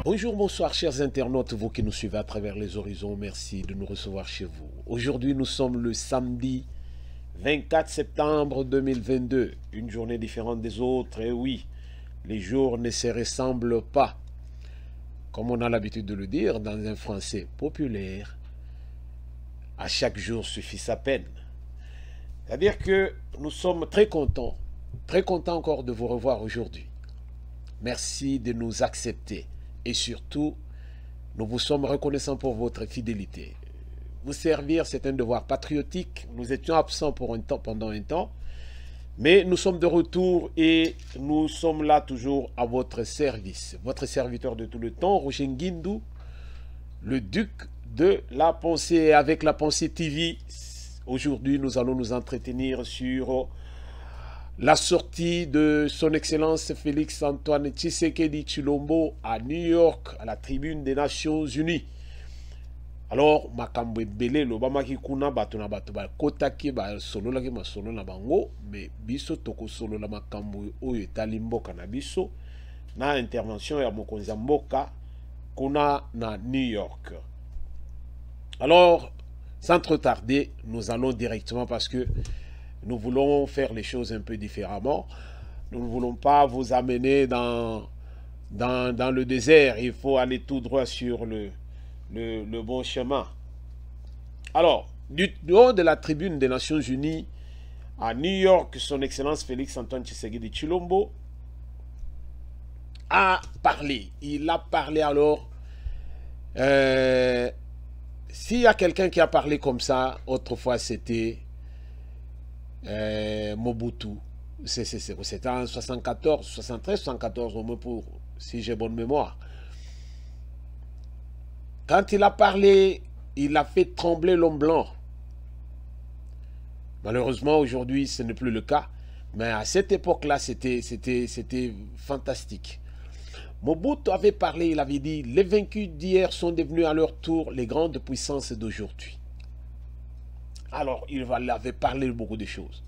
Bonjour, bonsoir chers internautes, vous qui nous suivez à travers les horizons, merci de nous recevoir chez vous. Aujourd'hui nous sommes le samedi 24 septembre 2022, une journée différente des autres, et oui, les jours ne se ressemblent pas. Comme on a l'habitude de le dire dans un français populaire, à chaque jour suffit sa peine. C'est-à-dire que nous sommes très contents encore de vous revoir aujourd'hui. Merci de nous accepter. Et surtout, nous vous sommes reconnaissants pour votre fidélité. Vous servir, c'est un devoir patriotique. Nous étions absents pendant un temps, mais nous sommes de retour et nous sommes là toujours à votre service. Votre serviteur de tout le temps, Roger Nguindou, le duc de la pensée. Avec la pensée TV, aujourd'hui, nous allons nous entretenir sur la sortie de son Excellence Félix Antoine Tshisekedi Tshilombo à New York, à la tribune des Nations Unies. Alors, makambo ebele lobama ki kuna bato na bato ba kotaki ba solo la ki ma solo na bango, mais biso toko solo la makambo oyo etali mboka na biso na intervention ya mokonzi ya mboka kuna na New York. Alors, sans trop tarder, nous allons directement parce que nous voulons faire les choses un peu différemment. Nous ne voulons pas vous amener dans le désert. Il faut aller tout droit sur le bon chemin. Alors, du haut de la tribune des Nations Unies à New York, son Excellence Félix Antoine Tshisekedi Tshilombo a parlé. Il a parlé alors. S'il y a quelqu'un qui a parlé comme ça, autrefois c'était Mobutu. C'était en 74, 73, 74 au moins, pour, si j'ai bonne mémoire. Quand il a parlé, il a fait trembler l'homme blanc. Malheureusement, aujourd'hui, ce n'est plus le cas. Mais à cette époque-là, c'était fantastique. Mobutu avait parlé, il avait dit, les vaincus d'hier sont devenus à leur tour les grandes puissances d'aujourd'hui. Alors, il avait parlé de beaucoup de choses.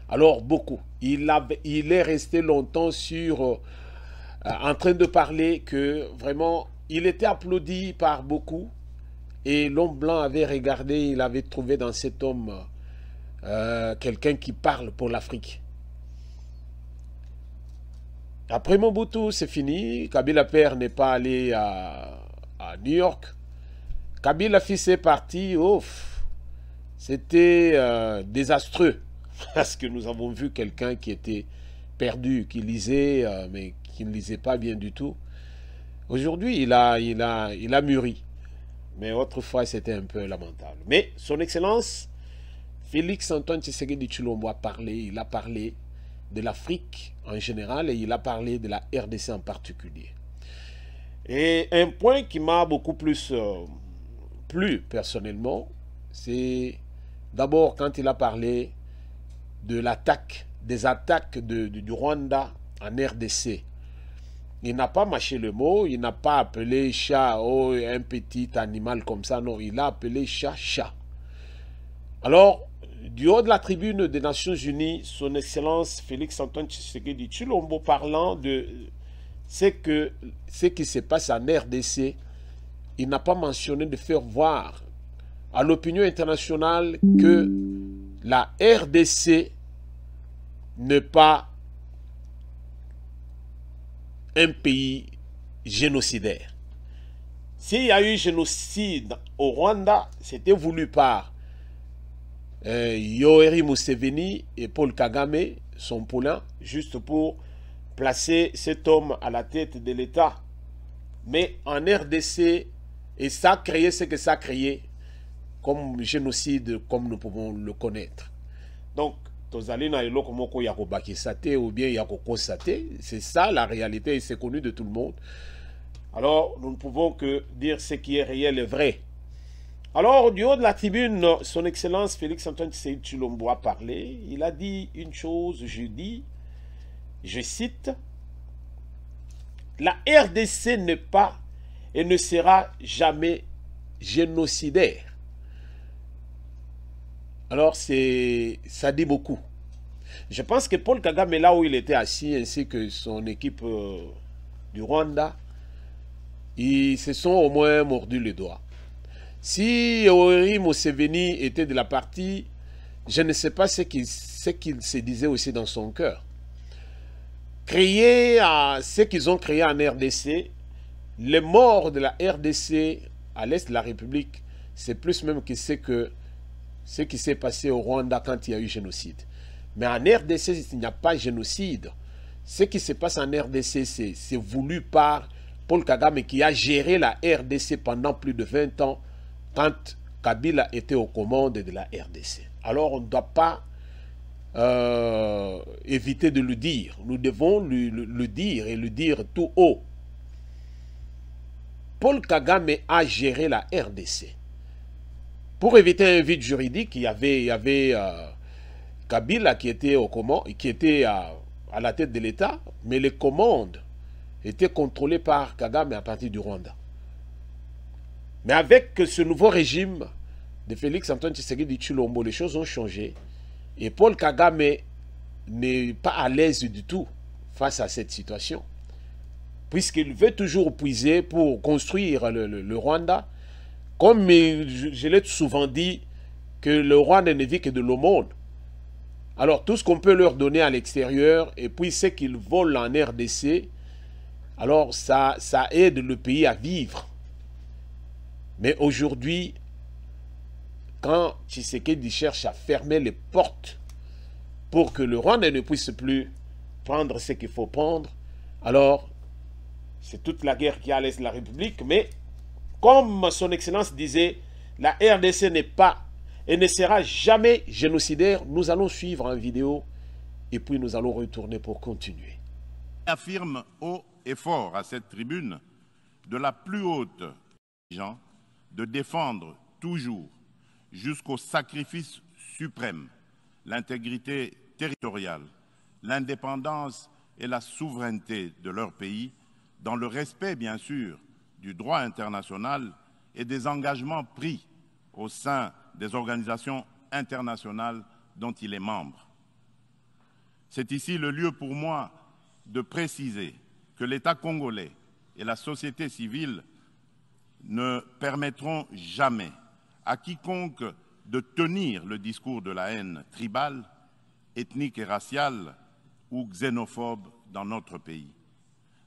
Alors, beaucoup. Il est resté longtemps en train de parler que vraiment, il était applaudi par beaucoup. Et l'homme blanc avait regardé, il avait trouvé dans cet homme quelqu'un qui parle pour l'Afrique. Après Mobutu, c'est fini. Kabila père n'est pas allé à New York. Kabila fils est parti. Ouf. C'était désastreux, parce que nous avons vu quelqu'un qui était perdu, qui lisait, mais qui ne lisait pas bien du tout. Aujourd'hui, il a mûri. Mais autrefois, c'était un peu lamentable. Mais son Excellence, Félix Antoine Tshisekedi Tshilombo a parlé. Il a parlé de l'Afrique en général et il a parlé de la RDC en particulier. Et un point qui m'a beaucoup plus plu personnellement, c'est d'abord quand il a parlé de l'attaque, des attaques du Rwanda en RDC. Il n'a pas mâché le mot, il n'a pas appelé chat, oh, un petit animal comme ça, non, il a appelé chat, chat. Alors, du haut de la tribune des Nations Unies, son Excellence Félix Antoine Tshisekedi Tshilombo parlant de ce qui se passe en RDC, il n'a pas mentionné de faire voir à l'opinion internationale que la RDC n'est pas un pays génocidaire. S'il y a eu génocide au Rwanda, c'était voulu par Yoweri Museveni et Paul Kagame, son poulain, juste pour placer cet homme à la tête de l'État. Mais en RDC, et ça a créé ce que ça a créé comme génocide, comme nous pouvons le connaître. Donc, ou bien c'est ça la réalité et c'est connu de tout le monde. Alors, nous ne pouvons que dire ce qui est réel et vrai. Alors, du haut de la tribune, son Excellence Félix-Antoine Tshisekedi Tshilombo a parlé. Il a dit une chose, je cite, « La RDC n'est pas et ne sera jamais génocidaire. » Alors, ça dit beaucoup. Je pense que Paul Kagame, là où il était assis, ainsi que son équipe du Rwanda, ils se sont au moins mordus les doigts. Si Yoweri Museveni était de la partie, je ne sais pas ce qu'il se disait aussi dans son cœur. Créer ce qu'ils ont créé en RDC, les morts de la RDC à l'est de la République, c'est plus même que ce qui s'est passé au Rwanda quand il y a eu génocide. Mais en RDC, il n'y a pas de génocide. Ce qui se passe en RDC, c'est voulu par Paul Kagame qui a géré la RDC pendant plus de 20 ans quand Kabila était aux commandes de la RDC. Alors on ne doit pas éviter de le dire. Nous devons le dire et le dire tout haut. Paul Kagame a géré la RDC. Pour éviter un vide juridique, il y avait Kabila qui était à la tête de l'État, mais les commandes étaient contrôlées par Kagame à partir du Rwanda. Mais avec ce nouveau régime de Félix-Antoine Tshisekedi Tshilombo, les choses ont changé. Et Paul Kagame n'est pas à l'aise du tout face à cette situation. Puisqu'il veut toujours puiser pour construire le Rwanda. Comme je l'ai souvent dit, que le Rwanda ne vit que de l'aumône. Alors tout ce qu'on peut leur donner à l'extérieur, et puis ce qu'ils volent en RDC, alors ça aide le pays à vivre. Mais aujourd'hui, quand Tshisekedi cherche à fermer les portes pour que le Rwanda ne puisse plus prendre ce qu'il faut prendre, alors c'est toute la guerre qui a à l'est de la République. Mais comme son Excellence disait, la RDC n'est pas et ne sera jamais génocidaire. Nous allons suivre en vidéo et puis nous allons retourner pour continuer. Affirme haut et fort à cette tribune de la plus haute gens de défendre toujours jusqu'au sacrifice suprême l'intégrité territoriale, l'indépendance et la souveraineté de leur pays, dans le respect bien sûr du droit international et des engagements pris au sein des organisations internationales dont il est membre. C'est ici le lieu pour moi de préciser que l'État congolais et la société civile ne permettront jamais à quiconque de tenir le discours de la haine tribale, ethnique et raciale ou xénophobe dans notre pays.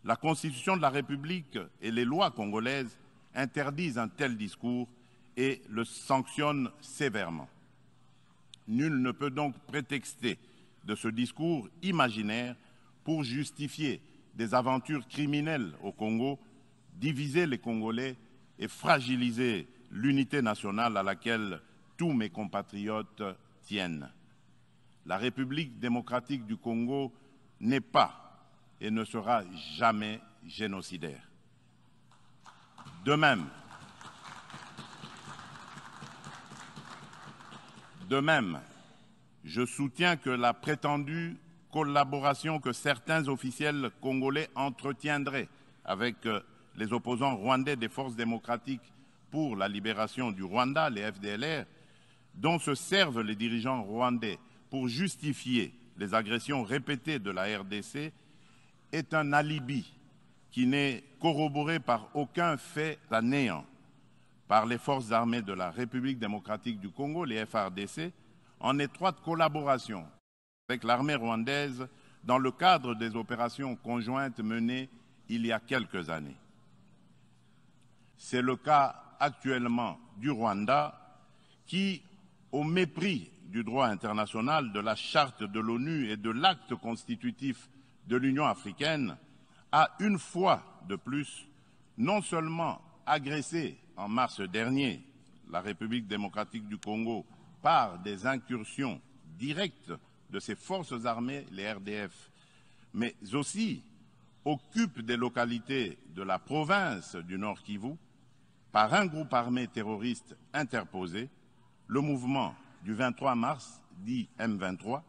La Constitution de la République et les lois congolaises interdisent un tel discours et le sanctionnent sévèrement. Nul ne peut donc prétexter de ce discours imaginaire pour justifier des aventures criminelles au Congo, diviser les Congolais et fragiliser l'unité nationale à laquelle tous mes compatriotes tiennent. La République démocratique du Congo n'est pas et ne sera jamais génocidaire. De même, je soutiens que la prétendue collaboration que certains officiels congolais entretiendraient avec les opposants rwandais des forces démocratiques pour la libération du Rwanda, les FDLR, dont se servent les dirigeants rwandais pour justifier les agressions répétées de la RDC, est un alibi qui n'est corroboré par aucun fait à néant par les forces armées de la République démocratique du Congo, les FARDC, en étroite collaboration avec l'armée rwandaise dans le cadre des opérations conjointes menées il y a quelques années. C'est le cas actuellement du Rwanda qui, au mépris du droit international, de la charte de l'ONU et de l'acte constitutif de l'Union africaine, a une fois de plus non seulement agressé en mars dernier la République démocratique du Congo par des incursions directes de ses forces armées, les RDF, mais aussi occupe des localités de la province du Nord Kivu par un groupe armé terroriste interposé, le mouvement du 23 mars, dit M23,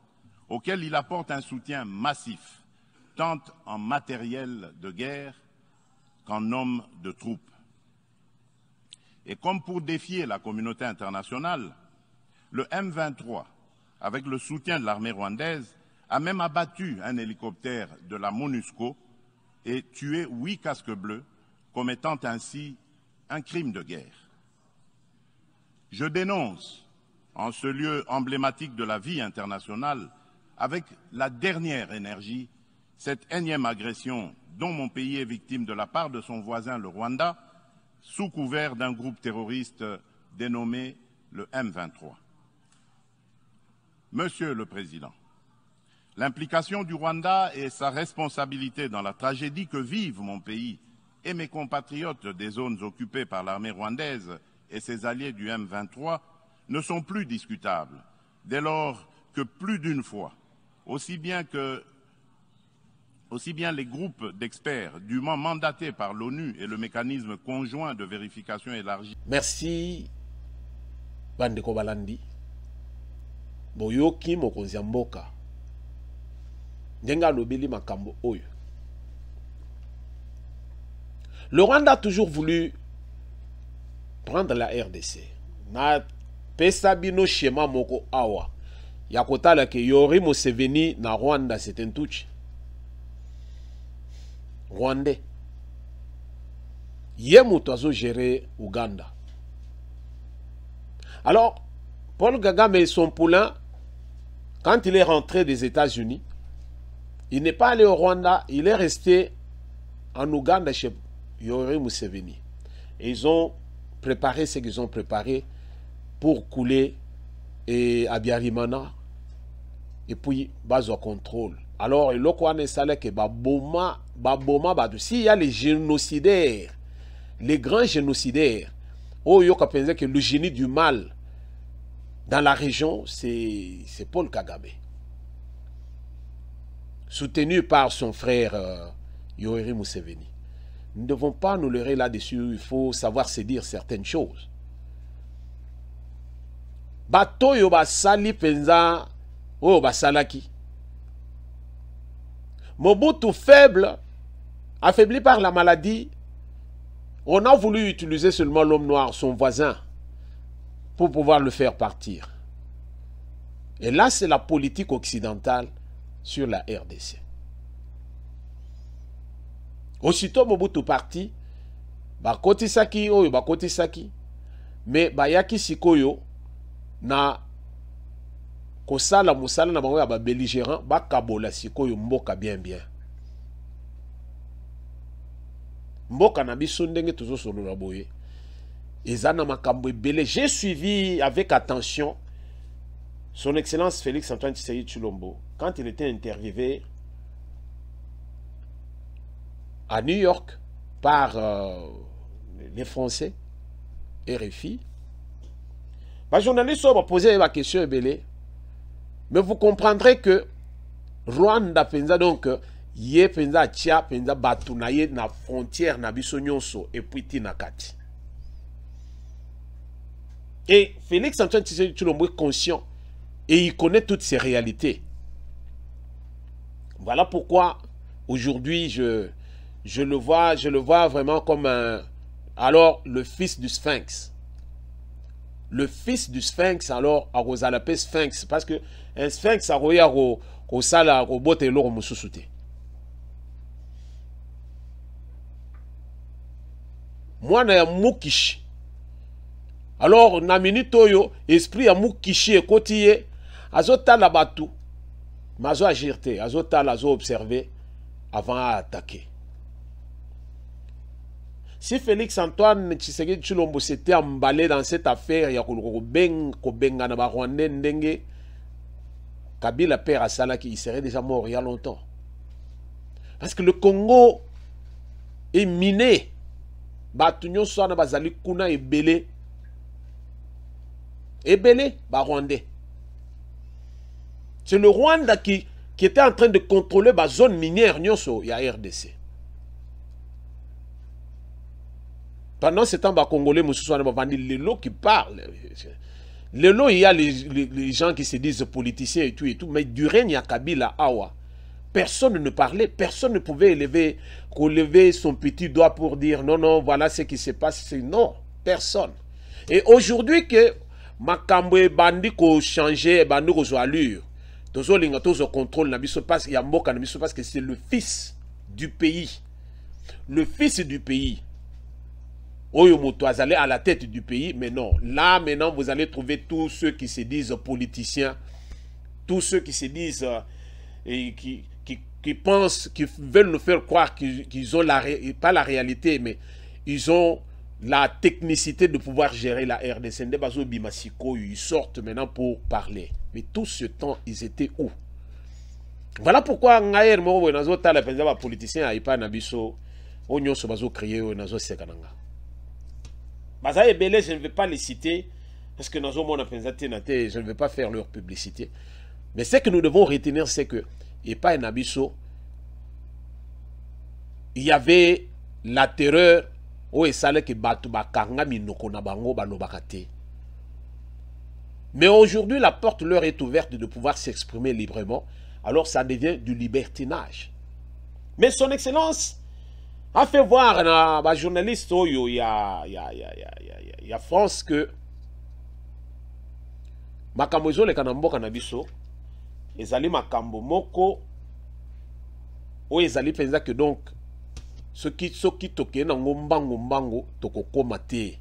auquel il apporte un soutien massif, tant en matériel de guerre qu'en hommes de troupes. Et comme pour défier la communauté internationale, le M23, avec le soutien de l'armée rwandaise, a même abattu un hélicoptère de la MONUSCO et tué 8 casques bleus, commettant ainsi un crime de guerre. Je dénonce, en ce lieu emblématique de la vie internationale, avec la dernière énergie, cette énième agression dont mon pays est victime de la part de son voisin le Rwanda, sous couvert d'un groupe terroriste dénommé le M23. Monsieur le Président, l'implication du Rwanda et sa responsabilité dans la tragédie que vivent mon pays et mes compatriotes des zones occupées par l'armée rwandaise et ses alliés du M23 ne sont plus discutables, dès lors que plus d'une fois, aussi bien les groupes d'experts dûment mandatés par l'ONU et le mécanisme conjoint de vérification élargi. Merci, Bandeko Balandi. Boyoki mokonzi mboka. Ndenga lobeli makambo oyo. Le Rwanda a toujours voulu prendre la RDC. Na pesa bino schéma moko awa. Yakotala ke Yoweri Museveni na Rwanda c'est un touch. Rwandais. Yemuto azo gérer Uganda. Alors, Paul Kagame et son poulain, quand il est rentré des États-Unis, il n'est pas allé au Rwanda, il est resté en Ouganda chez Yoweri Museveni. Et ils ont préparé ce qu'ils ont préparé pour couler Abiyarimana et puis base au contrôle. Alors, il y que s'il y a les génocidaires, les grands génocidaires, il y a que le génie du mal dans la région, c'est Paul Kagame. Soutenu par son frère Yoweri Museveni. Nous ne devons pas nous leurrer là-dessus, il faut savoir se dire certaines choses. Bato yo basali penza oyo basalaki. Mobutu faible, affaibli par la maladie, on a voulu utiliser seulement l'homme noir, son voisin, pour pouvoir le faire partir. Et là, c'est la politique occidentale sur la RDC. Aussitôt Mobutu parti, bakotisaki oyo bakotisaki, mais bayaki sikoyo na kosala musala na bango ya ba belligérant bakabola sikoyo mboka bien bien. Mboka na biso ndenge tozo solola boye. Ezana makambo ebele. J'ai suivi avec attention son Excellence Félix Antoine Tshisekedi Tshilombo quand il était interviewé à New York par les Français, RFI. Les journalistes ont posé la question ebele. Mais vous comprendrez que Rwanda penza donc yé penza tia penza batunaye na frontière na biso nyonso et puis tinakati. Et Félix Antoine Tshisekedi Tshilombo est conscient et il connaît toutes ces réalités. Voilà pourquoi aujourd'hui je le vois vraiment comme le fils du Sphinx. Le fils du Sphinx, alors, à Rosalapé Sphinx, parce que un Sphinx a roya au sala robot et l'or mususute. Moi, na ya mukishi. Alors, na minitoyo, esprit ya mukishi et kotiye, azota la batu, mazo agirte, azota la zo observer avant à attaquer. Si Félix Antoine Tshisekedi Tshilombo s'était emballé dans cette affaire, il y a Kobenga na Rwandais ndenge Kabila père à Salaki, il serait déjà mort il y a longtemps. Parce que le Congo est miné batu nyonso wana bazali kuna ebele ebele ba Rwandais. C'est le Rwanda qui était en train de contrôler la zone minière nyonso ya RDC. Pendant ce temps, les Congolais les lots qui parlent. Les lots, il y a les gens qui se disent politiciens et tout, mais du règne à Kabila, Awa, personne ne parlait, personne ne pouvait lever son petit doigt pour dire non, non, voilà ce qui se passe. Non, personne. Et aujourd'hui que Makambo et Bandi ko changé, Bandi ko zo allure, tozo linga tozo contrôle na biso parce qu'il y a mboka na biso parce que c'est le fils du pays. Le fils du pays. Oyo moto azale à la tête du pays, mais non. Là, maintenant, vous allez trouver tous ceux qui se disent politiciens, tous ceux qui se disent et qui pensent, qui veulent nous faire croire qu'ils ont pas la réalité, mais ils ont la technicité de pouvoir gérer la RDC. Ils sortent maintenant pour parler. Mais tout ce temps, ils étaient où? Voilà pourquoi Ngayer Moro Nazo Tala Penza politicien a pas nabiso Onyo Sobazo créé Nazo Sekananga. Baza et Belé, je ne vais pas les citer parce que Nazo Mona Penza Tenate, je ne vais pas faire leur publicité. Mais ce que nous devons retenir, c'est que et pas nabiso, il y avait la terreur où il sale que Batu Bakanga Minoko Nabango Balobakate. Mais aujourd'hui, la porte leur est ouverte de pouvoir s'exprimer librement. Alors ça devient du libertinage. Mais son excellence a fait voir à un journaliste, il y a France que Makambo Ezo le Kanambo Kanabiso, Ezali Makambo Moko, ou Ezali pensa que donc, ce qui toque na ngombango toko komate.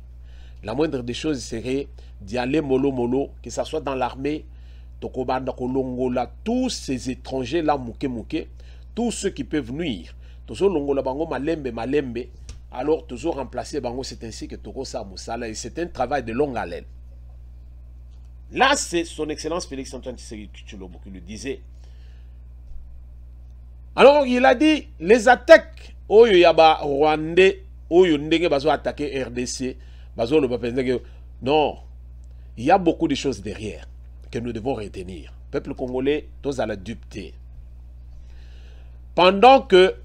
La moindre des choses serait d'y aller mollo, que ce soit dans l'armée, Tokobanda Kolongola, tous ces étrangers là, mouke, tous ceux qui peuvent nuire, toujours Longola Bango Malembe, alors toujours remplacer Bango, c'est ainsi que Toko Sa Moussala, et c'est un travail de longue haleine. Là, c'est son excellence Félix Antoine Tshisekedi Tshilombo qui le disait. Alors, il a dit, les attaques, Oyo Yaba Rwandais, Oyo Ndenge Bazo attaquer RDC, Bazo le Bapenzege, non, il y a beaucoup de choses derrière que nous devons retenir. Peuple congolais, tous à la dupeté. Pendant que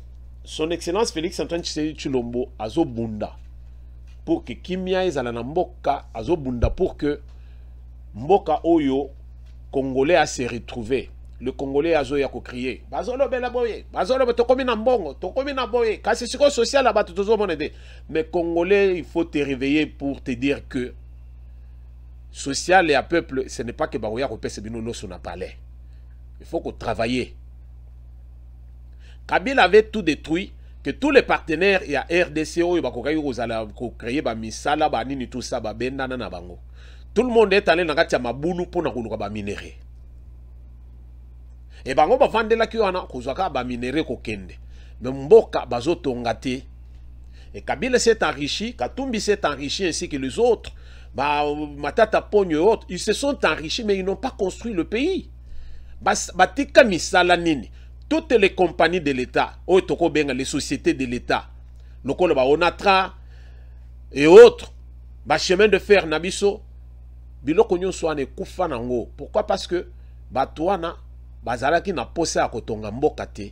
son excellence Félix Antoine Tshisekedi Tshilombo azo bunda pour que Kimia ezala na mboka azo bunda pour que mboka oyo congolais a se retrouver. Le congolais azo ya ko crier bazolo bela boye bazolo tokomi na mbongo tokomi na boye kasi siko social là bato tozo monede. Mais congolais, il faut te réveiller pour te dire que social et à peuple, ce n'est pas que Baroya repesse bino son palais. Il faut qu'on travaille. Kabila avait tout détruit, que tous les partenaires et à RDCO, ils ont créé misala, tout ça, tout le monde est allé dans la maboulou pour na minérer. Et bango ba vendre la kiwana kozaka ba minérer ko kende. Mais mboka bazo tongate. Et Kabila s'est enrichi, Katumbi s'est enrichi ainsi que les autres. Matata Pogno et autres, ils se sont enrichis, mais ils n'ont pas construit le pays. Batika misala nini. Toutes les compagnies de l'État, les sociétés de l'État, le Onatra et autres, chemin de fer Nabiso, biloko nyonso ane kufa nango. Pourquoi? Parce que Batouana, bazalaki na posé à kotonga mboka te.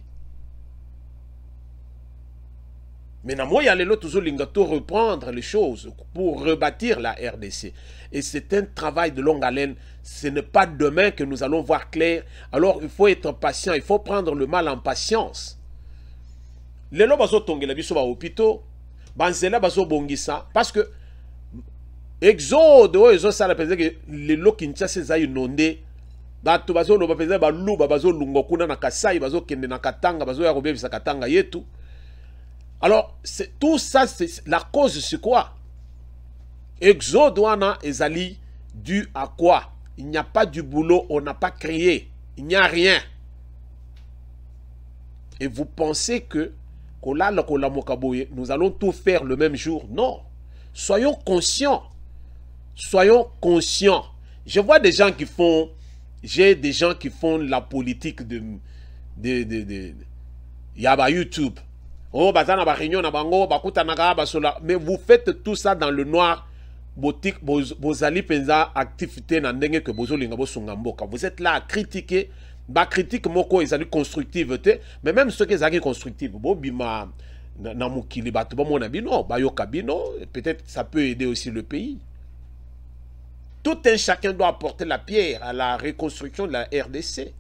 Mais il y a toujours l'ingato reprendre les choses pour rebâtir la RDC. Et c'est un travail de longue haleine. Ce n'est pas demain que nous allons voir clair. Alors il faut être patient. Il faut prendre le mal en patience. Les lois baso tongela biso ba hôpitaux, banzela baso bongisa parce que exode ozo sala penza que les lois Kinshasa za inondé. Bato baso lo penza ba luba baso lungo kuna na Kasai baso kende na Katanga baso ya kobebisa Katanga yetu. Alors, tout ça, la cause, c'est quoi? Exode wana ezali dû à quoi? Il n'y a pas du boulot, on n'a pas créé. Il n'y a rien. Et vous pensez que nous allons tout faire le même jour? Non. Soyons conscients. Soyons conscients. Je vois des gens qui font... J'ai des gens qui font la politique de Yaba YouTube. Oh, bazana ba réunion na bango, bakuta naga basola. Mais vous faites tout ça dans le noir. Botique, bozali penza activité na ndenge que bozolinga bosunga mboka. Vous êtes là à critiquer. Ba critique moko ezali constructive te, mais même ceux qui ezali constructive, bo bima na mukili batu ba mona bino, ba yoka bino, peut-être ça peut aider aussi le pays. Tout un chacun doit apporter la pierre à la reconstruction de la RDC.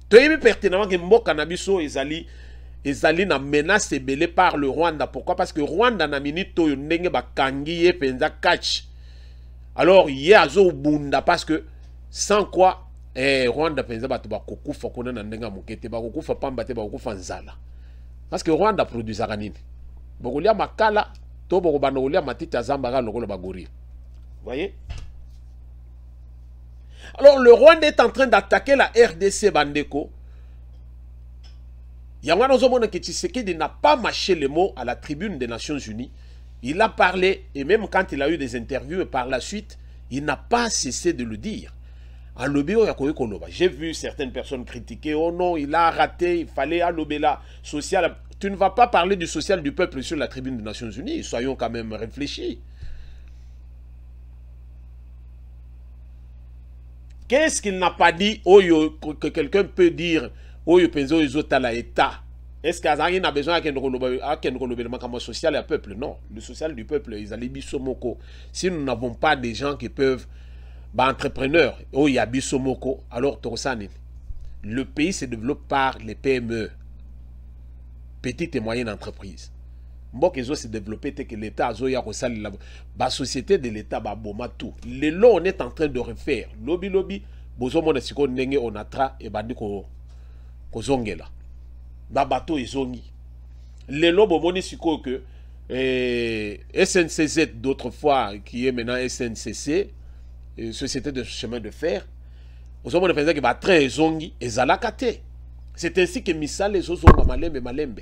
Toyebi pertinemment que mboka na biso ezali na menace ebele par le Rwanda. Pourquoi? Parce que Rwanda na minito yo ndenge ba kangiye penza catch. Alors ye azo bunda parce que sans quoi Rwanda penza batu ba kokufa kona na ndenga mukete ba kokufa pamba te ba kokufa nzala. Parce que Rwanda produisaka nini? Bokolia makala to bokobana kolia matiti azambaka lokolo bagori. Voyez? Alors le Rwanda est en train d'attaquer la RDC bandeko. Yangwana Ozomona Tshisekedi n'a pas mâché les mots à la tribune des Nations Unies. Il a parlé, et même quand il a eu des interviews par la suite, il n'a pas cessé de le dire. J'ai vu certaines personnes critiquer, oh non, il a raté, il fallait Alobela social. Tu ne vas pas parler du social du peuple sur la tribune des Nations Unies, soyons quand même réfléchis. Qu'est-ce qu'il n'a pas dit, que quelqu'un peut dire? Est-ce qu'il a besoin d'un social et peuple? Non. Le social du peuple, ils allaient bisomoko. Si nous n'avons pas des gens qui peuvent, entrepreneurs, alors le pays se développe par les PME, petites et moyennes entreprises. Mbok se développer que l'État la société de l'État tout. Les lots on est en train de refaire. Lobby bozomona siko ndenge onatra et bandi ko kozongela. Babato ezongi. Les lots bomoni siko que SNCZ d'autrefois qui est maintenant SNCC, société de chemin de fer, bozomona penza que ba train ezongi ezalakate. C'est ainsi que misal les ozonga malembe.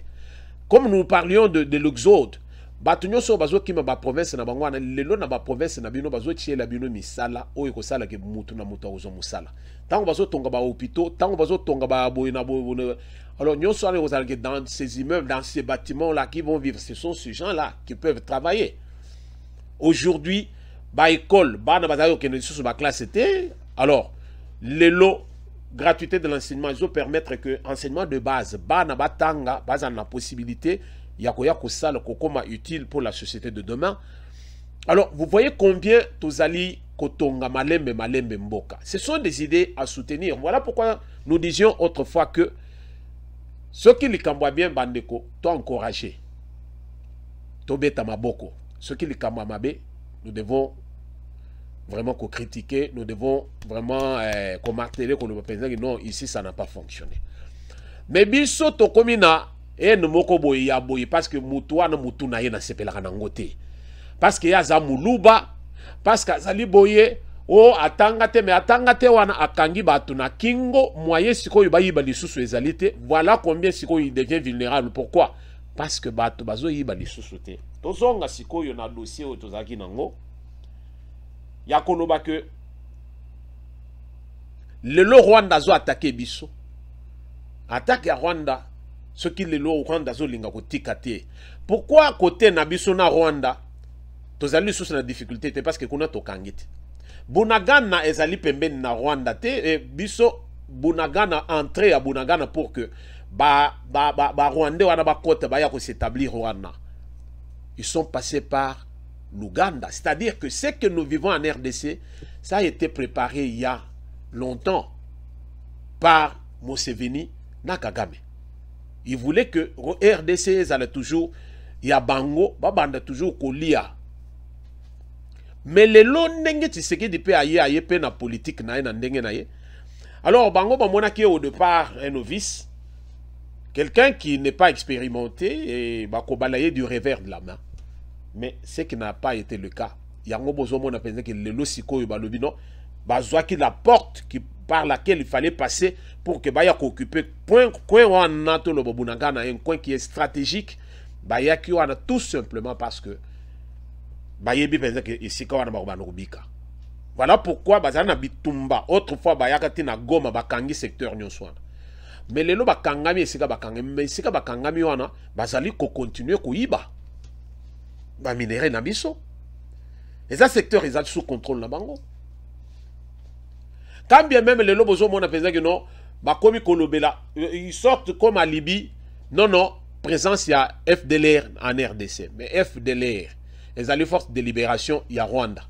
Comme nous parlions de l'exode, batunyo so bazo kima ba province na bangwana lelo na ba province na bino bazo tiela bino misala oyo ko sala ke mutu na mutu ozo musala. Tango bazo tonga ba hôpitaux, tango bazo tonga ba boyina boyina. Alors nyoso ale ko sala ke dans ces immeubles, dans ces bâtiments là qui vont vivre, ce sont ces gens là qui peuvent travailler. Aujourd'hui, ba école, ba na bazayo ke ne sous ba classe était. Alors lelo gratuité de l'enseignement, ils vont permettre que l'enseignement de base, bana batanga, base la possibilité, yakoya kosala kokoma utile pour la société de demain. Alors, vous voyez combien tozali kotonga malembe mboka. Ce sont des idées à soutenir. Voilà pourquoi nous disions autrefois que ceux qui les camboient bien bandeko, toi encourager. Tobeta maboko. Ceux qui les camboient mabe, nous devons vraiment qu'on critiquer, nous devons vraiment marteler qu'on ne peut pas dire non, ici ça n'a pas fonctionné. Mais biso to komina et nous moko boy ya boy parce que mutua na mutu na ye na sepela kanangote. Parce que ya za muluba, parce que zali boye o atangate me atangate wana akangi batu na kingo moyen siko yiba lisusu ezalite. Voilà combien siko il devient vulnérable. Pourquoi? Parce que batu bazo yiba lisusu te. Tozonga siko yo na dossier o tozaki nango. Yakoloba que le Rwanda zo attaqué biso. Attaque à Rwanda, ce qui le Rwanda zo linga ko tikate. Pourquoi côté na biso na Rwanda tozali sous la difficulté parce que kuna to kangite. Bunagana ezali pembeni na Rwanda te biso Bunagana entrer à Bunagana pour que ba Rwandais wana ba kote ba ya ko s'établir Rwanda. Ils sont passés par l'Ouganda. C'est-à-dire que ce que nous vivons en RDC, ça a été préparé il y a longtemps par Museveni na Kagame. Il voulait que RDC allait toujours, il y a Bango, babanda toujours kolia. Mais les lots n'engagent pas ce qui est aïe pe na politique na ndenge na ye. Alors Bango bamona qui est au départ un novice, quelqu'un qui n'est pas expérimenté et bakobalaye du revers de la main. Mais ce qui n'a pas été le cas. Yango bozomo na pensé que le losiko balobi non, bazwaki la porte par laquelle il fallait passer pour que baya occuper point wana to lo bobunanga na un coin qui est stratégique, baya ki wana tout simplement parce que bayebi pensé que ici ka wana ba rubika. Voilà pourquoi bazana bitumba autrefois baya kati na Goma bakangi secteur nyonso. Mais lelo bakangami esika bakangami, mais esika bakangami wana bazali ko continuer kuiba ba minéraux na biso. Et ça secteur ils sont sous contrôle na bango. Quand bien même lelo bozo mona penza que non, bakomi kolobela, ils sortent comme à Libye. Non non, présence il y a FDLR en RDC, mais FDLR les alliés forces de libération il y a Rwanda.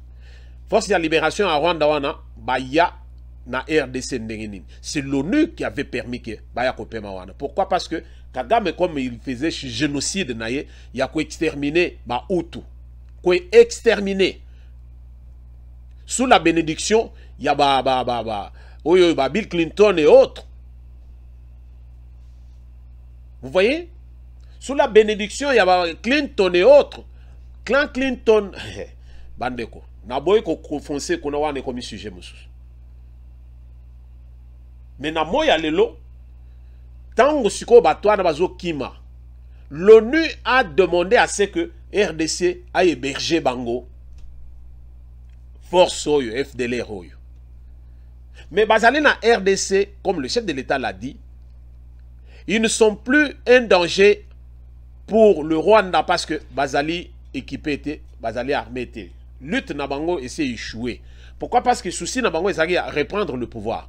Force de libération à Rwanda wana ba ya na RDC ndengenini. C'est l'ONU qui avait permis que baya kopema wana. Pourquoi? Parce que Kagame comme il faisait génocide naye, il y a ko exterminer ba Hutu. Ko exterminer. Sous la bénédiction, il y a Bill Clinton et autres. Vous voyez? Sous la bénédiction, il y a Clinton et autres. Clan Clinton, bandeko. Naboy ko foncé qu'on a wane comme sujet musus. Mais na moya lelo, tango siko batwa na bazo kima. L'ONU a demandé à ce que RDC aille héberger bango. Force oyo, FDLR oyo. Mais bazali na RDC, comme le chef de l'État l'a dit, ils ne sont plus un danger pour le Rwanda parce que bazali équipé était, bazali armé était. Lutte na bango essaie d'échouer. Pourquoi? Parce que souci na bango essaie à reprendre le pouvoir.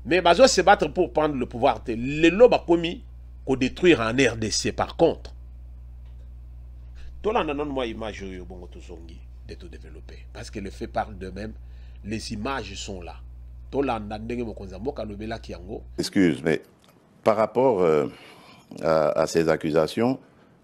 Mais bazo se battre pour prendre le pouvoir. Les lobes commis qu'on détruire en RDC par contre. Tout là non moi image yo bongo to zongi de tout développer parce que les faits parlent d'eux-mêmes, les images sont là. Tout là ndenge mokonza mboka lobela kiango. Excuse, mais par rapport à ces accusations,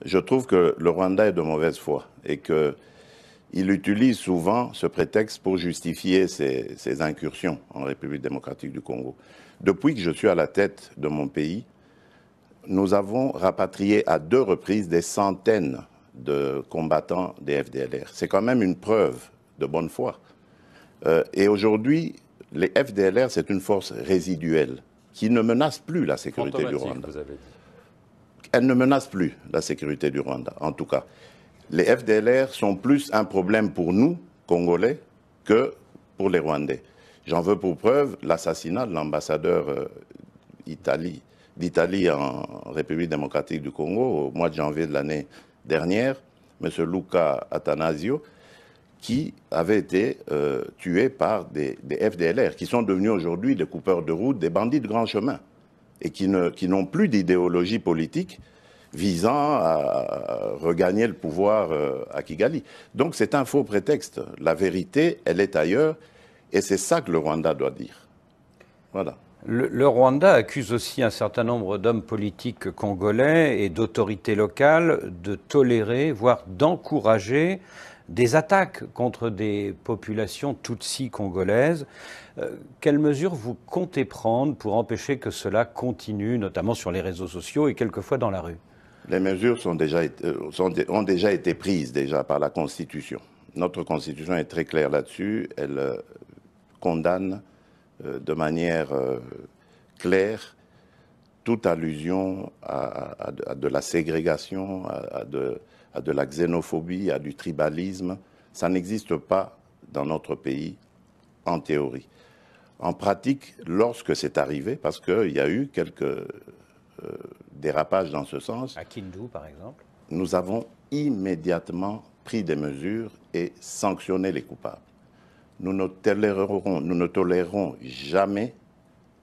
je trouve que le Rwanda est de mauvaise foi et qu'il utilise souvent ce prétexte pour justifier ses incursions en République démocratique du Congo. Depuis que je suis à la tête de mon pays, nous avons rapatrié à 2 reprises des centaines de combattants des FDLR. C'est quand même une preuve de bonne foi. Et aujourd'hui, les FDLR, c'est une force résiduelle qui ne menace plus la sécurité du Rwanda. Vous avez dit. Elle ne menace plus la sécurité du Rwanda, en tout cas. Les FDLR sont plus un problème pour nous, Congolais, que pour les Rwandais. J'en veux pour preuve l'assassinat de l'ambassadeur d'Italie en République démocratique du Congo au mois de janvier de l'année dernière, M. Luca Atanasio, qui avait été tué par des FDLR, qui sont devenus aujourd'hui des coupeurs de route, des bandits de grand chemin, et qui n'ont plus d'idéologie politique visant à regagner le pouvoir à Kigali. Donc c'est un faux prétexte. La vérité, elle est ailleurs, et c'est ça que le Rwanda doit dire. Voilà. Le Rwanda accuse aussi un certain nombre d'hommes politiques congolais et d'autorités locales de tolérer, voire d'encourager des attaques contre des populations tutsis congolaises. Quelles mesures vous comptez prendre pour empêcher que cela continue, notamment sur les réseaux sociaux et quelquefois dans la rue? Les mesures ont déjà été prises par la Constitution. Notre Constitution est très claire là-dessus. Elle condamne de manière claire toute allusion à de la ségrégation, à de la xénophobie, à du tribalisme. Ça n'existe pas dans notre pays en théorie. En pratique, lorsque c'est arrivé, parce qu'il y a eu quelques dérapages dans ce sens, à Kindu par exemple, nous avons immédiatement pris des mesures et sanctionné les coupables. Nous ne tolérerons jamais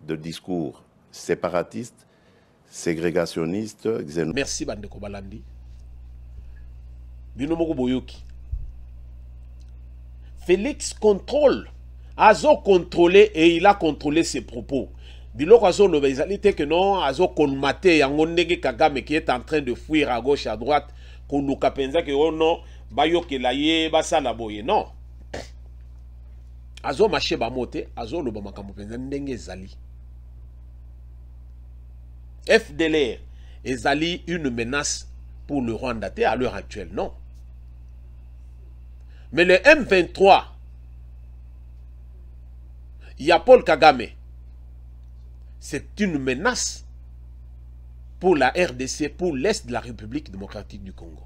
de discours séparatistes, ségrégationnistes, xénophobes. Merci Bandeko Balandi. Binomoko Boyoki. Félix contrôle. Azo contrôlé et il a contrôlé ses propos. Biloko azo le bezalité que non, azo konmate yango ndenge Kagame qui est en train de fuir à gauche à droite, koluka penza que oh non, bayoke la ye basala boye non. Azo maché ba moté, azo lo ba makambo penza ndenge zali. FDLR ezali une menace pour le Rwanda à l'heure actuelle, non. Mais le M23, il y a Paul Kagame. C'est une menace pour la RDC, pour l'Est de la République démocratique du Congo.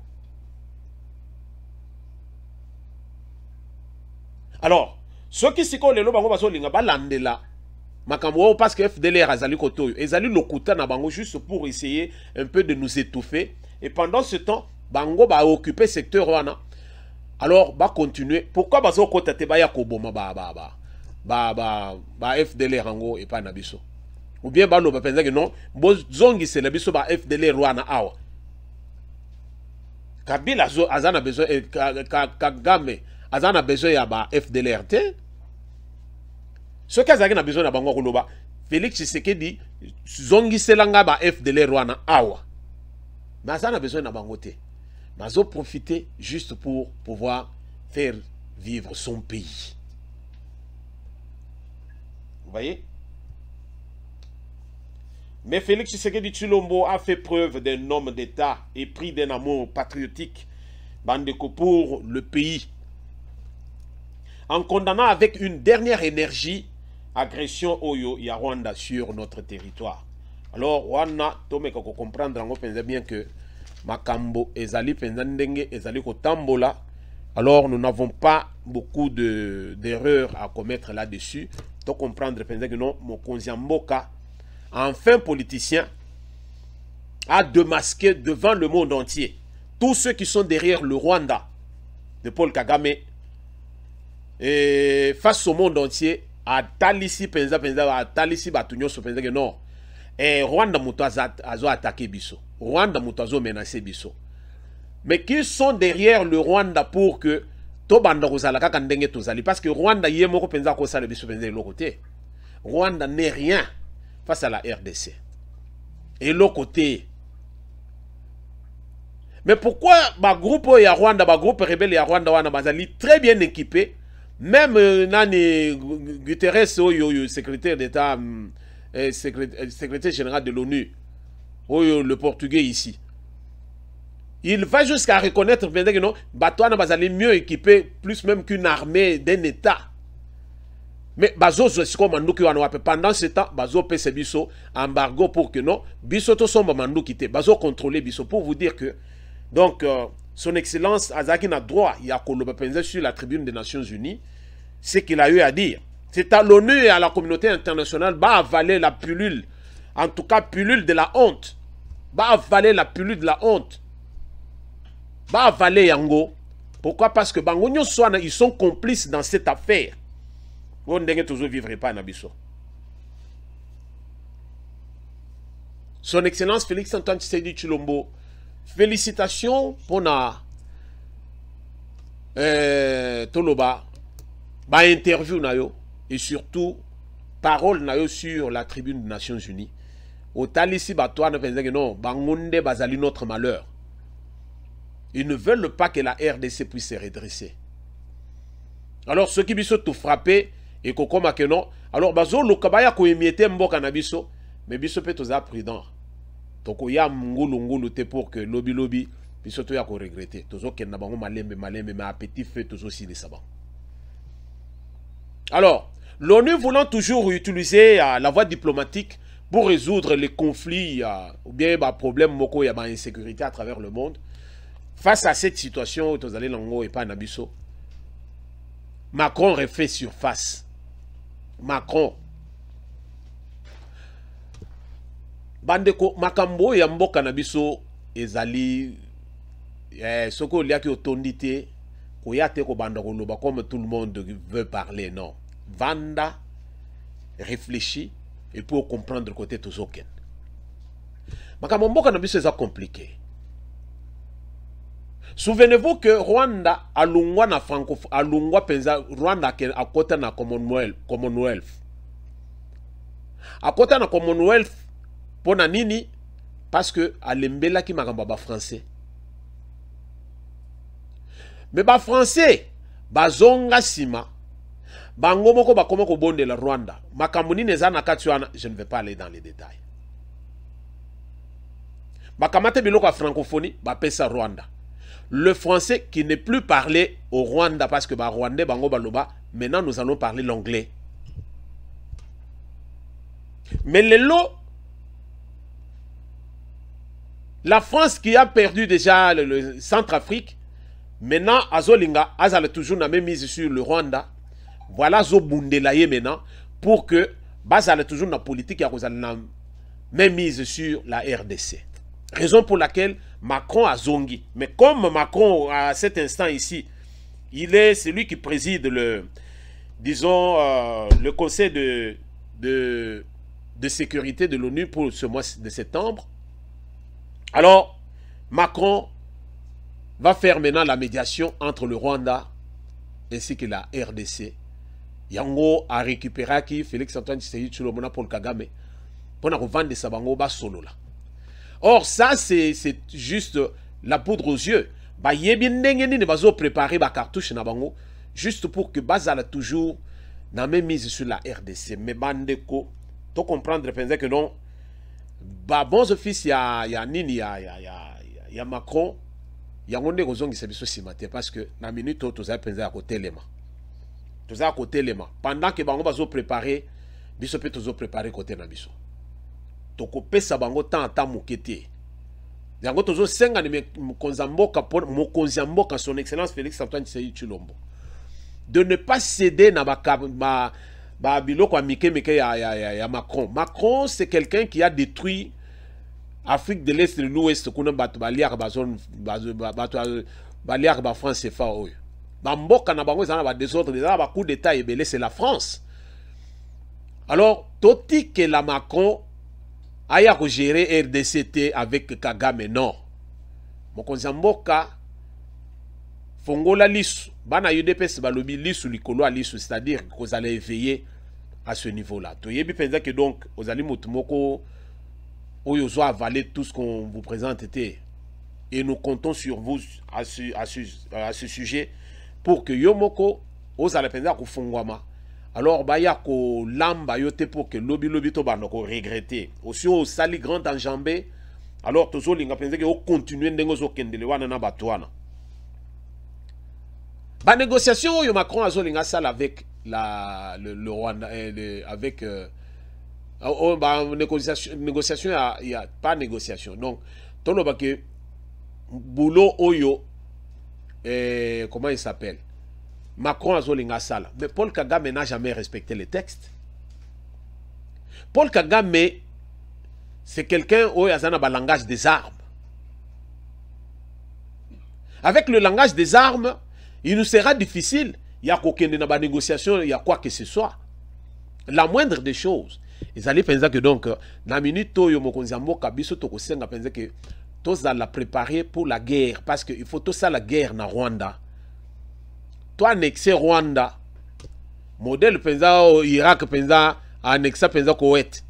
Alors, ceux qui s'y connaissent, ils vont Makambo parce que FDLR azali koto ezali lokuta na bango juste pour essayer un peu de nous étouffer et pendant ce temps bango ba occuper secteur wana. Alors ba continuer pourquoi bazo kota te ba ya koboma ba FDLR ango et pas na biso ou bien ba lo ba penza que non bozongi c'est na biso ba FDLR wana awa Kabila azana besoin Kagame azana besoin ya ba FDLR te. Ce que azaki na besoin na bango koloba Félix Tshisekedi zongi selanga ba FDLR wana awa. Mais azana besoin na bango te. Mazo profiter juste pour pouvoir faire vivre son pays. Vous voyez? Mais Félix Tshisekedi Tshilombo a fait preuve d'un homme d'État et pris d'un amour patriotique bandeko pour le pays. En condamnant avec une dernière énergie agression Oyo ya Rwanda sur notre territoire. Alors, Rwanda, Tomeka ko comprendre ngo penza bien que Makambo ezali penza ndenge ezali ko tambola. Alors, nous n'avons pas beaucoup d'erreurs à commettre là-dessus. To comprendre penza que non Mokonzi Mboka enfin politicien, a démasqué devant le monde entier tous ceux qui sont derrière le Rwanda de Paul Kagame et face au monde entier, à Talisi Penza, à Talisi Batunyo, Penza que non, et Rwanda a attaqué Bisso, Rwanda a menacé Bisso. Mais qui sont derrière le Rwanda pour que Tobanda Rosalaka Kandenge Tozali, parce que Rwanda Yemoko Penza Kosa le Bisso Penza de l'autre côté. Rwanda n'est rien face à la RDC. Et l'autre côté. Mais pourquoi ma groupe ya Rwanda, ma groupe rebelle ya Rwanda wana bazali très bien équipé, même nani Guterres secrétaire d'État, secrétaire général de l'ONU, le portugais ici. Il va jusqu'à reconnaître que non, Batouana bazali mieux équipé, plus même qu'une armée d'un État. Mais bazo pendant ce temps bazo pese biso embargo pour que non biso to somba mandu kité bazo contrôler biso pour vous dire que donc son excellence Azaki n'a droit il y a koloba penza sur la tribune des Nations Unies ce qu'il a eu à dire. C'est à l'ONU et à la communauté internationale va avaler la pilule, en tout cas pilule de la honte, va avaler la pilule de la honte, va avaler yango. Pourquoi? Parce que bangonyo soana ils sont complices dans cette affaire. On ne toujours vivre pas Nabiso. Son Excellence Félix Antoine Tshisekedi Tshilombo, félicitations pour na Toloba, ba interview na yo et surtout parole na yo sur la tribune des Nations Unies. Au talisi batwa na penza que non, bangonde bazali notre malheur. Ils ne veulent pas que la RDC puisse se redresser. Alors ceux qui biso tout frappé et kokoma que non, alors bazo lo kabaya ko émiété mboka na biso, mais biso pe toza prudent. Toko ya ngulu te pour que lobby biso to ya ko regretter. Tozo kenna bango malembe mais à petit feu tozo si les saban. Alors, l'ONU voulant toujours utiliser la voie diplomatique pour résoudre les conflits ou bien les problèmes moko ya ba insécurité à travers le monde, face à cette situation tozali lango et pas na biso, Macron refait surface. Macron. Bandeko makambo ya mboka na biso ezali soko liaki otondité koyate ko banda koloba comme tout le monde veut parler non. Vanda réfléchit et pour comprendre côté tozoken. Makambo mboka na biso eza compliqué. Souvenez-vous que Rwanda alungwa na francophone, alungwa penza Rwanda a kota na Commonwealth. A kota na Commonwealth pona nini? Parce que alembela ki makamba ba français. Mais ba français bazonga sima bango moko bakoma ko bonde la Rwanda. Makambo nini eza na kati wana, je ne vais pas aller dans les détails. Bakamate biloko francophonie ba pesa Rwanda. Le français qui n'est plus parlé au Rwanda parce que bah Rwandais bango baloba, maintenant nous allons parler l'anglais. Mais les lots, la France qui a perdu déjà le Centrafrique, maintenant Azolinga Azal toujours n'a même mise sur le Rwanda. Voilà Zobundelaye maintenant pour que basale toujours dans la politique, il y a même mise sur la RDC. Raison pour laquelle Macron a zongi. Mais comme Macron, à cet instant ici, il est celui qui préside le, disons, le Conseil de sécurité de l'ONU pour ce mois de septembre. Alors, Macron va faire maintenant la médiation entre le Rwanda ainsi que la RDC. Yango a récupéré qui Félix Antoine Tshisekedi Tshilombo Paul Kagame pour revendre des sabango bas solo là. Or ça c'est juste la poudre aux yeux. Ba yebi ndenge ni bazo préparer ba cartouche na bango juste pour que bazala toujours na même mise sur la RDC. Mais bandeko to comprendre penser que non ba bons office ya nini ya Macron yango ndeko zongi sebiso simate parce que na minute to za penser à côté lema. Tout ça à côté lema. Pendant que bango bazo préparer biso pe tozo préparer côté na biso. Toko pesa bango tant mukete. Yango tozo senga ni mokonzi mboka son excellence Félix Antoine Tshisekedi Tshilombo. De ne pas céder na ba biloko mike ya Macron. Macron c'est quelqu'un qui a détruit Afrique de l'Est et de l'Ouest kuna batu baliaka ba zone baliaka ba France CFA oyo. Ba mboka na bango za na ba désordre, ba coup d'état ebele c'est la France. Alors toti que la Macron aya ko gérer RDCT avec Kagame non. Mokonzi mboka fongola lisu bana UDPS balobi lisu likolo lisu, c'est-à-dire que vous allez éveiller à ce niveau-là. To yebi penza que donc vous allez mutumoko oyo zo avaler tout ce qu'on vous présente et nous comptons sur vous à ce sujet pour que yomoko vous allez penza ko fongwama. Alors, baya ko lamba yote pour que lobby to bano ko regretter. Aussi au sali grand enjambé. Alors tozo linga penser que o continuer ndengo zo kendele wana na batwana. Ba négociation yo Macron azo linga sala avec le Rwanda avec négociation il y a pas négociation. Donc tolo ba que boulot oyo comment il s'appelle? Macron a zolinga sala. Mais Paul Kagame n'a jamais respecté les textes. Paul Kagame, c'est quelqu'un où il y a un langage des armes. Avec le langage des armes, il nous sera difficile. Il y a aucune négociation, il y a quoi que ce soit. La moindre des choses. Ils allaient penser que donc, dans la minute où il y a que tous allons préparer pour la guerre. Parce qu'il faut tout ça la guerre na Rwanda. Toi annexé Rwanda, modèle penza au Irak penza annexé penza Koweït.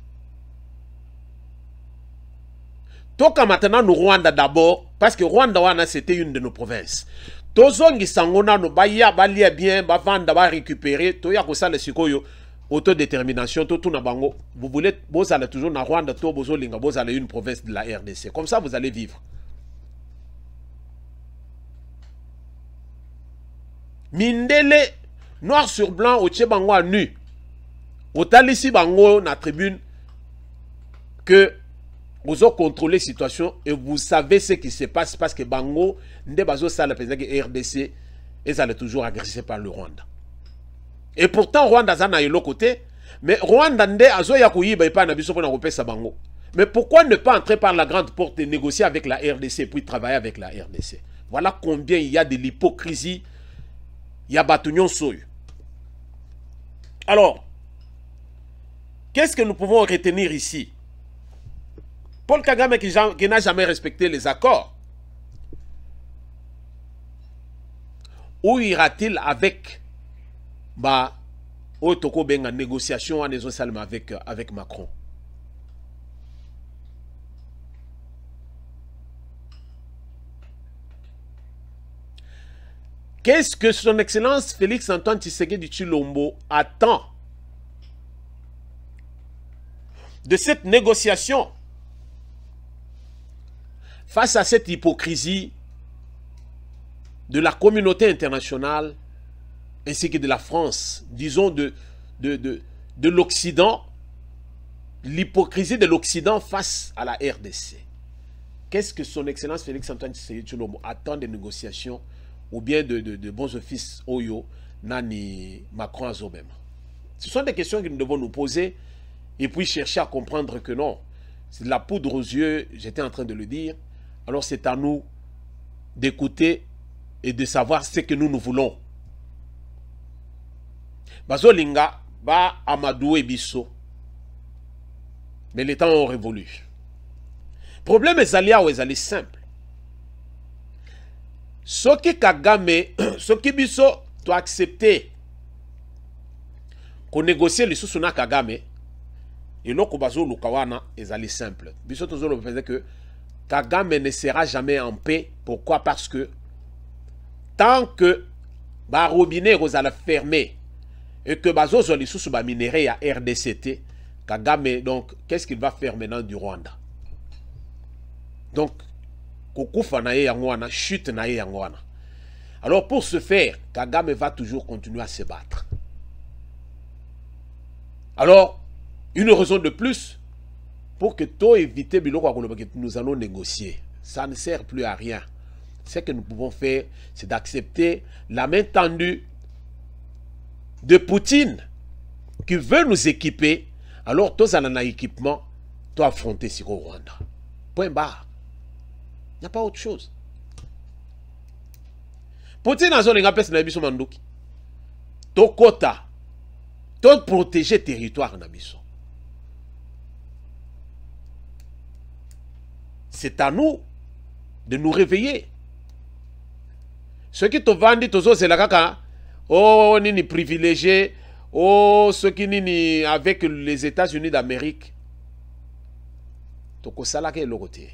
Toka maintenant nous Rwanda d'abord parce que Rwanda wana c'était une de nos provinces. Tozongi sangona no balia bien ba vanda ba récupérer toya ko sala sikoyo autodétermination tout na bango. Vous voulez vous allez toujours na Rwanda to bozo linga vous allez une province de la RDC. Comme ça vous allez vivre. Mindele, noir sur blanc, au Tchebango nu. Au Talissi Bango, na tribune, que vous avez contrôlé la situation et vous savez ce qui se passe parce que Bango, Ndebazo Sala, que RDC, ils allaient toujours agressés par le Rwanda. Et pourtant, Rwanda zana est l'autre côté, mais Rwanda nde azo yakuyi ba pa na biso pona kopesa Bango. Mais pourquoi ne pas entrer par la grande porte et négocier avec la RDC puis travailler avec la RDC? Voilà combien il y a de l'hypocrisie. Il y a Batunion Soy. Alors, qu'est-ce que nous pouvons retenir ici? Paul Kagame qui n'a jamais respecté les accords. Où ira-t-il avec Otoko Benga négociation avec Macron? Qu'est-ce que son excellence Félix Antoine Tshisekedi Tshilombo attend de cette négociation face à cette hypocrisie de la communauté internationale ainsi que de la France, disons de l'Occident, l'hypocrisie de l'Occident face à la RDC? Qu'est-ce que son excellence Félix Antoine Tshisekedi Tshilombo attend des négociations ou bien de bons offices Oyo, Nani, Macron, Azobem? Ce sont des questions que nous devons nous poser et puis chercher à comprendre que non, c'est de la poudre aux yeux, j'étais en train de le dire. Alors c'est à nous d'écouter et de savoir ce que nous voulons. Bazolinga, ba Amadou et Bisso. Mais les temps ont révolu. Problème est allé simple. Ce qui Kagame, ce qui Bisso doit accepter qu'on négocie les sous-suna Kagame, et l'autre bazo lukawana est allé simple. Bisso toujours faisait que Kagame ne sera jamais en paix. Pourquoi? Parce que tant que ba robinet rozala fermé et que bazo zoli sous ba minerai à RDCT, Kagame donc qu'est-ce qu'il va faire maintenant du Rwanda? Donc kokufa na ye yangwana, chute na ye yangwana. Alors pour ce faire, Kagame va toujours continuer à se battre. Alors une raison de plus pour que tout éviter que nous allons négocier. Ça ne sert plus à rien. Ce que nous pouvons faire, c'est d'accepter la main tendue de Poutine qui veut nous équiper. Alors, tous en un équipement, tu as affronté ce Rwanda. Point barre. Il n'y a pas autre chose. Poutine a zone ngapes na biso manduki. To kota. To protéger territoire na biso. C'est à nous de nous réveiller. Ceux qui te vendent, c'est la caca. Oh, ni privilégié. Oh, ceux qui ni avec les États-Unis d'Amérique. Toko salake l'oroté.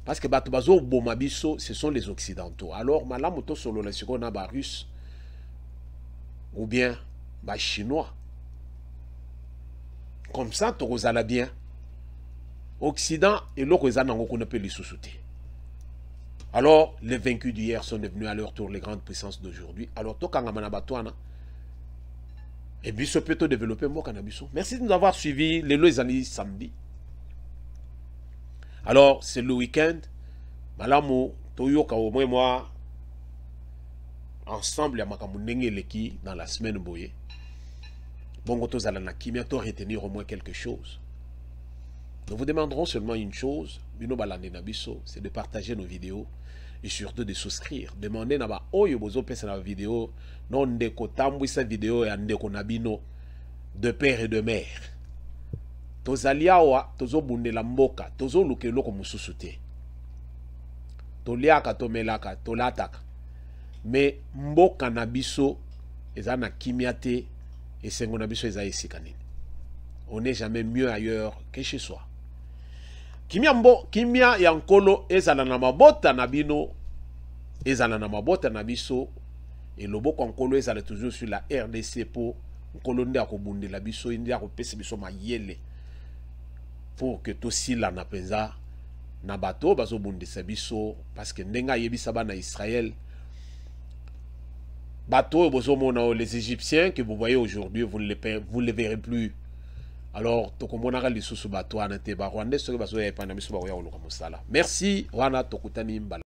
Parce que Batubazo Bomabiso, ce sont les Occidentaux. Alors, malamoto solo la seconde ba russe ou bien ba chinois. Comme ça, Toko zala bien. Occident et l'Occident qu'on appelle les sous-soutés. Alors, les vaincus d'hier sont devenus à leur tour les grandes puissances d'aujourd'hui. Alors, tout Kangamanabatouana, et puis ce peut développer mon cannabiso. Merci de nous avoir suivis les lois samedi. Alors, c'est le week-end. Malamu, Toyoka au moins moi, ensemble, il y a Makamunenge Leki dans la semaine boye. Bon, tous à la Nakimia, to retenir au moins quelque chose. Nous vous demanderons seulement une chose, c'est de partager nos vidéos et surtout de souscrire. Demandez naba oyo bozo pesa na vidéo non ndeko tambwi sa vidéo ya ndeko nabino de père et de mère. Tozaliawa tozo bundela mboka, tozo luke loko mususu te. Toliaka tomelaka, tolataka. Mais mboka na biso eza na kimia te et sengo na biso eza esika nini. On n'est jamais mieux ailleurs que chez soi. Kimia ya nkolo ezala na mabota na bino, ezala na mabota na biso, et loboko nkolo ezala toujours sur la RDC po nkolo nde akobundela biso, nde akopesa biso mayele pour que tosila na penza na bato bazobundisa biso, parce que ndenga yebisa bana Israël bato bozomona les Égyptiens que vous voyez aujourd'hui, vous ne les verrez plus. Alors, merci, Wana Tokutani Mbala.